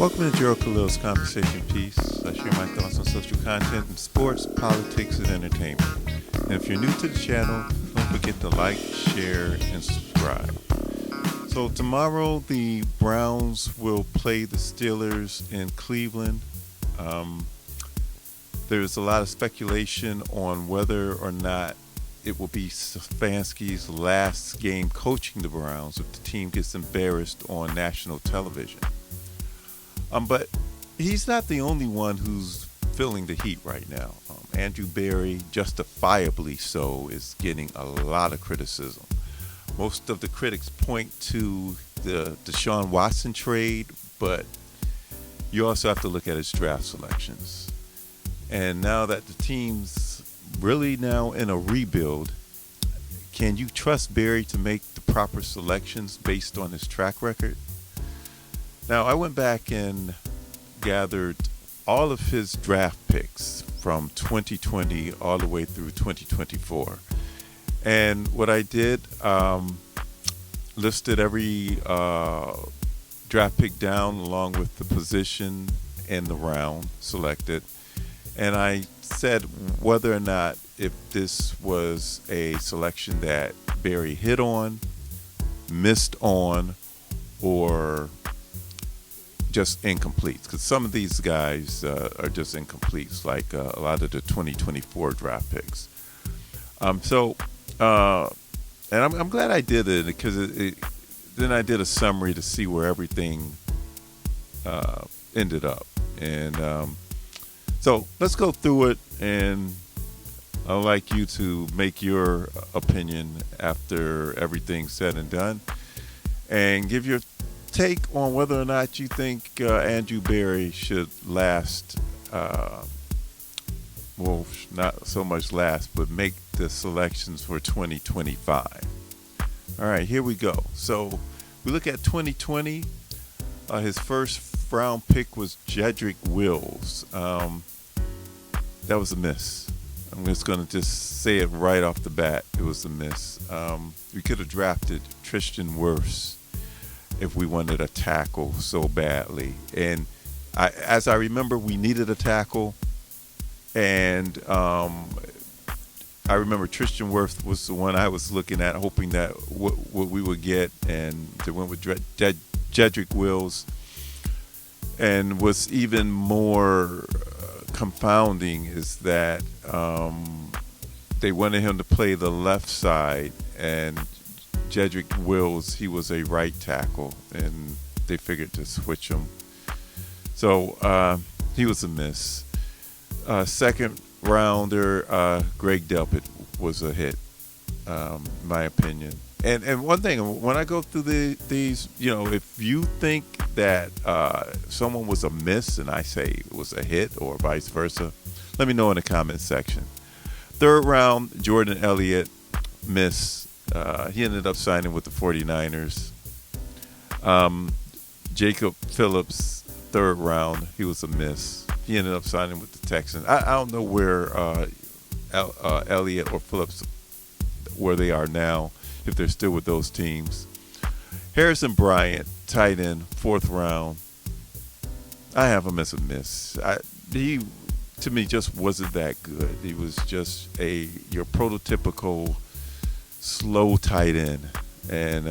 Welcome to Gerald Khalil's Conversation Piece. I share my thoughts on social content in sports, politics, and entertainment. And if you're new to the channel, don't forget to like, share, and subscribe. So tomorrow the Browns will play the Steelers in Cleveland. There's a lot of speculation on whether or not it will be Stefanski's last game coaching the Browns if the team gets embarrassed on national television. But he's not the only one who's feeling the heat right now. Andrew Berry, justifiably so, is getting a lot of criticism. Most of the critics point to the Deshaun Watson trade, but you also have to look at his draft selections. And now that the team's really now in a rebuild, can you trust Berry to make the proper selections based on his track record? Now, I went back and gathered all of his draft picks from 2020 all the way through 2024. And what I did, listed every draft pick down along with the position and the round selected. And I said whether or not if this was a selection that Berry hit on, missed on, or just incomplete. Because some of these guys are just incompletes, like a lot of the 2024 draft picks. And I'm glad I did it because then I did a summary to see where everything ended up. And so let's go through it, and I'd like you to make your opinion after everything's said and done, and give your take on whether or not you think Andrew Berry should last, well, not so much last, but make the selections for 2025. All right, here we go. So we look at 2020. His first round pick was Jedrick Wills. That was a miss. I'm just going to say it right off the bat. It was a miss. We could have drafted Tristan Wirfs if we wanted a tackle so badly. And as I remember, we needed a tackle. And I remember Tristan Wirfs was the one I was looking at, hoping that what we would get. And they went with Jedrick Wills. And what's even more confounding is that they wanted him to play the left side, and Jedrick Wills, he was a right tackle, and they figured to switch him. So he was a miss. Second rounder, Greg Delpit was a hit, in my opinion. And one thing, when I go through these, if you think that someone was a miss and I say it was a hit or vice versa, let me know in the comment section. Third round, Jordan Elliott, miss. He ended up signing with the 49ers. Jacob Phillips, third round, he was a miss. He ended up signing with the Texans. I don't know where Elliott or Phillips, where they are now, if they're still with those teams. Harrison Bryant, tight end, fourth round. I have him as a miss. He, to me, just wasn't that good. He was just your prototypical slow tight end. And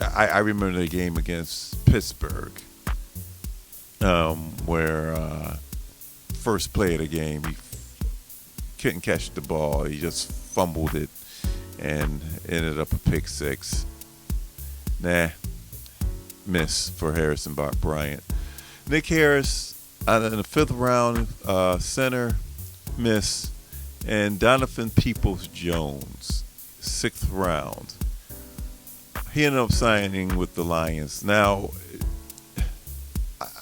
I remember the game against Pittsburgh, where first play of the game, he couldn't catch the ball. He just fumbled it and ended up a pick six. Miss for Harrison Bryant. Nick Harris in the fifth round, center, miss. And Donovan Peoples-Jones, sixth round. He ended up signing with the Lions. Now,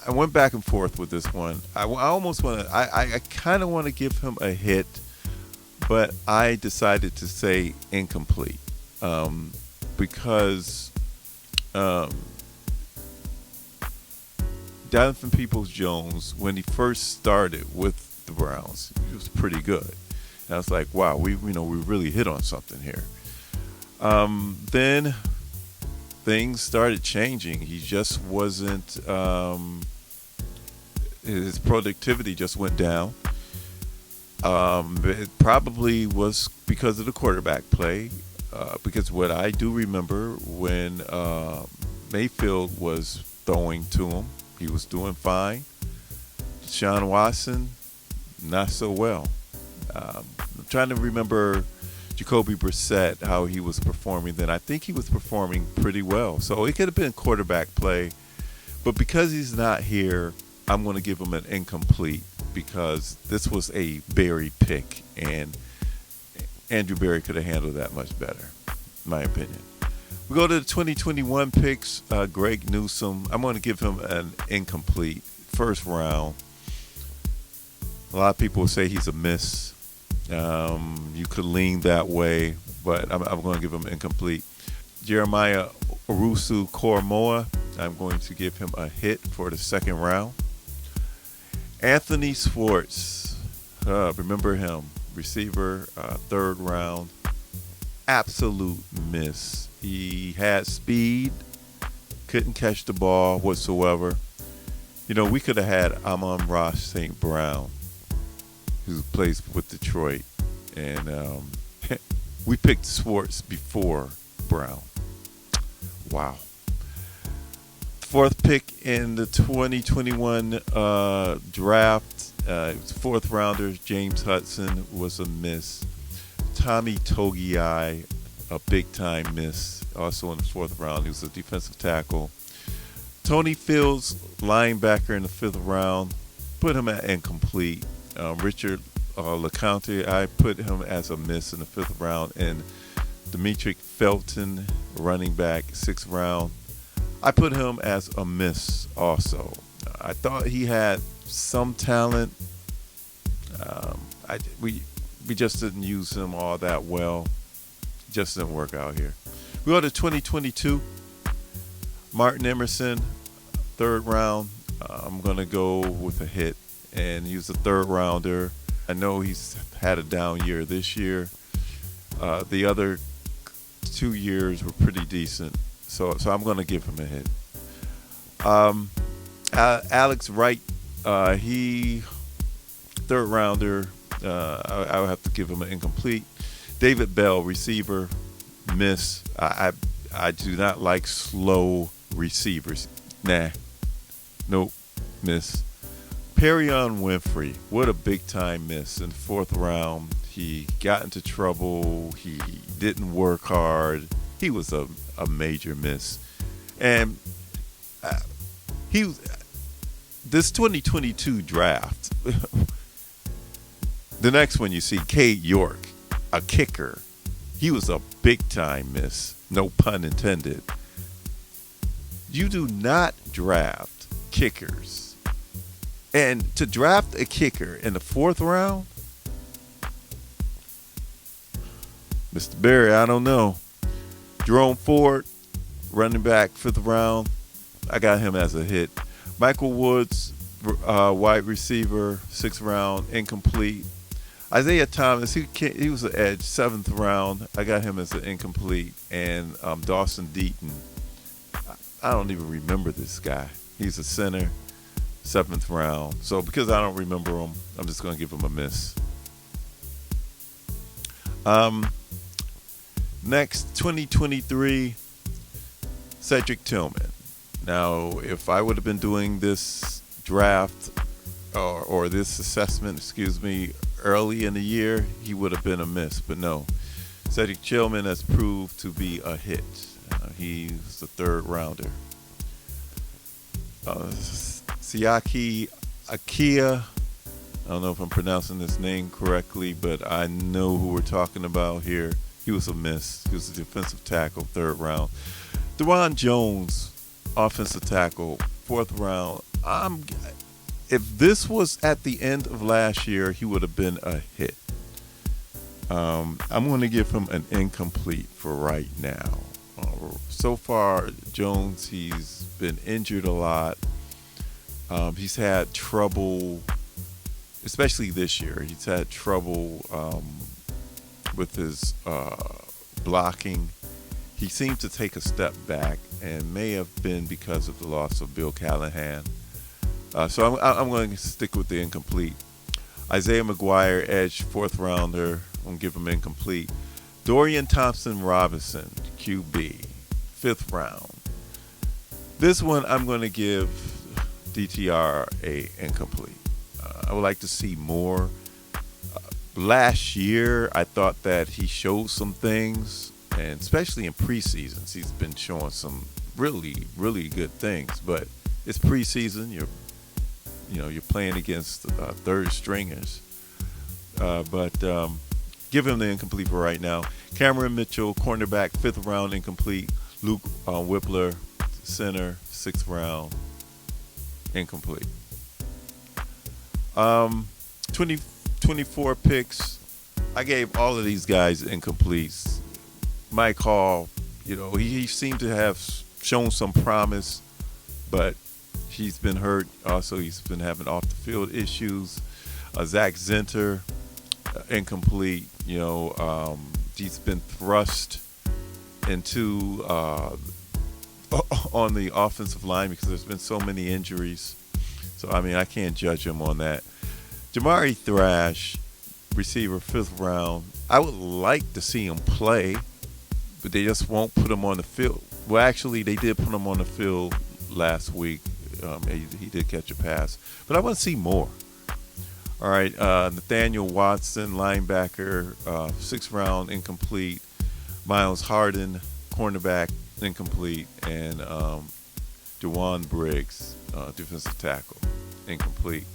I went back and forth with this one. I kind of want to give him a hit, but I decided to say incomplete because Donovan Peoples-Jones, when he first started with the Browns, he was pretty good. And I was like, wow, we really hit on something here. Then things started changing. He just wasn't his productivity just went down. It probably was because of the quarterback play. Because what I do remember when Mayfield was throwing to him, he was doing fine. Deshaun Watson, not so well. I'm trying to remember Jacoby Brissett, how he was performing then. I think he was performing pretty well. So it could have been quarterback play. But because he's not here, I'm going to give him an incomplete because this was a Berry pick, and Andrew Berry could have handled that much better, in my opinion. We go to the 2021 picks. Greg Newsome, I'm going to give him an incomplete. First round. A lot of people say he's a miss. You could lean that way, but I'm going to give him incomplete. Jeremiah Owusu-Koramoah, I'm going to give him a hit for the second round. Anthony Schwartz, remember him, receiver, third round, absolute miss. He had speed, couldn't catch the ball whatsoever. You know, we could have had Amon-Ra St. Brown, who plays with Detroit, and we picked Schwartz before Brown. Wow. Fourth pick in the 2021 draft, it was fourth rounder. James Hudson was a miss. Tommy Togiai, a big-time miss, also in the fourth round. He was a defensive tackle. Tony Fields, linebacker in the fifth round, put him at incomplete. Richard LeCounte, I put him as a miss in the fifth round. And Demetric Felton, running back, sixth round, I put him as a miss also. I thought he had some talent. We just didn't use him all that well. Just didn't work out here. We go to 2022. Martin Emerson, third round. I'm going to go with a hit, and he was a third rounder. I know he's had a down year this year. The other 2 years were pretty decent. So I'm going to give him a hit. Alex Wright, he third rounder. I would have to give him an incomplete. David Bell, receiver, miss. I do not like slow receivers. Nah. Nope. Miss. Perion Winfrey, what a big time miss in the fourth round. He got into trouble. He didn't work hard. He was a major miss. And this 2022 draft, the next one you see, Cade York, a kicker. He was a big time miss. No pun intended. You do not draft kickers. And to draft a kicker in the fourth round, Mr. Berry, I don't know. Jerome Ford, running back, fifth round. I got him as a hit. Michael Woods, wide receiver, sixth round, incomplete. Isaiah Thomas, he was an edge, seventh round. I got him as an incomplete. And Dawson Deaton, I don't even remember this guy. He's a center, seventh round. So because I don't remember him, I'm just going to give him a miss. Next, 2023, Cedric Tillman. Now, if I would have been doing this draft or this assessment, early in the year, he would have been a miss. But no, Cedric Tillman has proved to be a hit. He's the third rounder. Siaki Akia, I don't know if I'm pronouncing this name correctly, but I know who we're talking about here. He was a miss. He was a defensive tackle, third round. Deron Jones, offensive tackle, fourth round. If this was at the end of last year, he would have been a hit. I'm going to give him an incomplete for right now. So far, Jones, he's been injured a lot. He's had trouble, especially this year. He's had trouble with his blocking. He seemed to take a step back, and may have been because of the loss of Bill Callahan. So I'm going to stick with the incomplete. Isaiah McGuire, edge, fourth rounder. I'm going to give him incomplete. Dorian Thompson-Robinson, QB, fifth round. This one I'm going to give DTR a incomplete. I would like to see more. Last year, I thought that he showed some things, and especially in preseasons, he's been showing some really, really good things. But it's preseason. You're playing against third stringers. But give him the incomplete for right now. Cameron Mitchell, cornerback, fifth round, incomplete. Luke Whippler, center, sixth round, incomplete. 24 picks. I gave all of these guys incompletes. Mike Hall, he seemed to have shown some promise, but he's been hurt. Also, he's been having off the field issues. Zach Zinter, incomplete. He's been thrust into on the offensive line because there's been so many injuries. So, I can't judge him on that. Jamari Thrash, receiver, fifth round. I would like to see him play, but they just won't put him on the field. Well, actually, they did put him on the field last week. He did catch a pass, but I want to see more. All right, Nathaniel Watson, linebacker, sixth round, incomplete. Miles Harden, cornerback, incomplete. And DeJuan Briggs, defensive tackle, incomplete.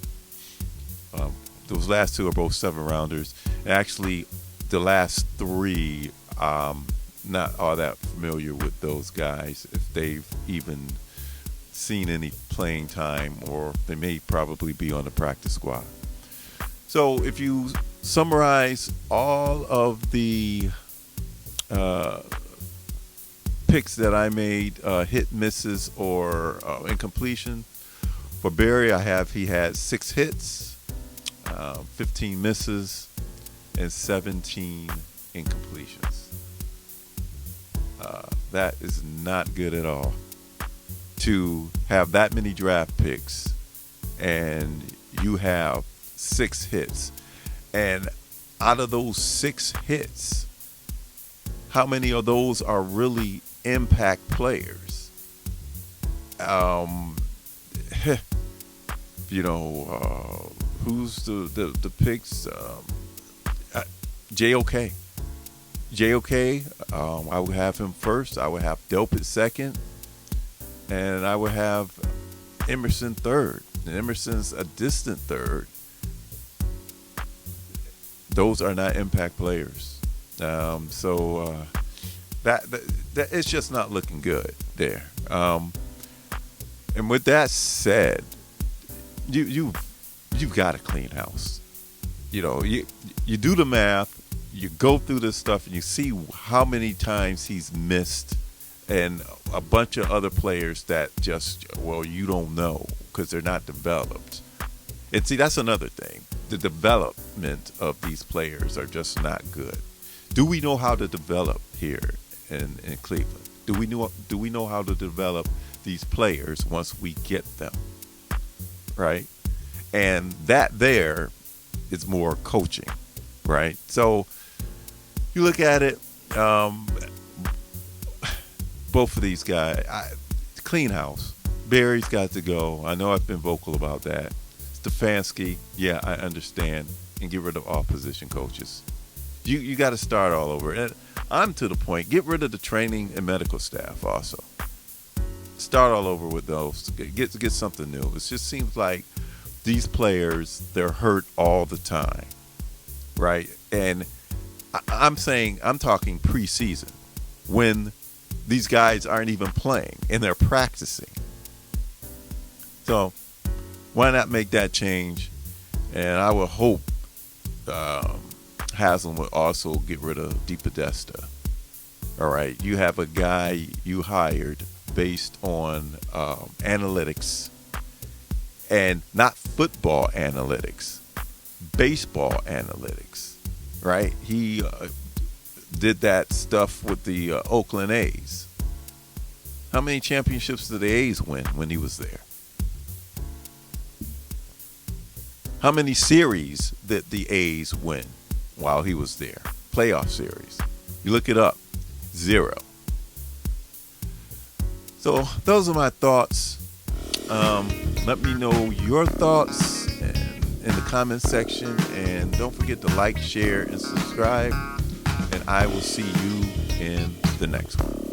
Those last two are both seven rounders. Actually, the last three, not all that familiar with those guys, if they've even seen any playing time, or they may probably be on the practice squad. So if you summarize all of the picks that I made, hit, misses, or incompletion, for Barry, he had 6 hits, 15 misses, and 17 incompletions. That is not good at all. To have that many draft picks and you have 6 hits, and out of those 6 hits, how many of those are really impact players? Who's the picks? JOK. I would have him first. I would have Delpit second. And I would have Emerson third. And Emerson's a distant third. Those are not impact players. So that it's just not looking good there. And with that said, you've got to clean house. You do the math, you go through this stuff, and you see how many times he's missed, and a bunch of other players that you don't know because they're not developed. And see, that's another thing. The development of these players are just not good. Do we know how to develop here in Cleveland? Do we know how to develop these players once we get them? Right? And that there is more coaching, right? So you look at it, both of these guys, clean house. Barry's got to go. I know I've been vocal about that. Stefanski, yeah, I understand. And get rid of all position coaches. You got to start all over. And I'm to the point, get rid of the training and medical staff also. Start all over with those. Get something new. It just seems like these players, they're hurt all the time, right? And I'm talking preseason, when these guys aren't even playing and they're practicing. So why not make that change? And I would hope Haslam would also get rid of DePodesta. All right, you have a guy you hired based on analytics, and not football analytics, baseball analytics, right? He did that stuff with the Oakland A's. How many championships did the A's win when he was there? How many series did the A's win while he was there? Playoff series. You look it up. 0. So those are my thoughts. Let me know your thoughts in the comment section, and don't forget to like, share, and subscribe, and I will see you in the next one.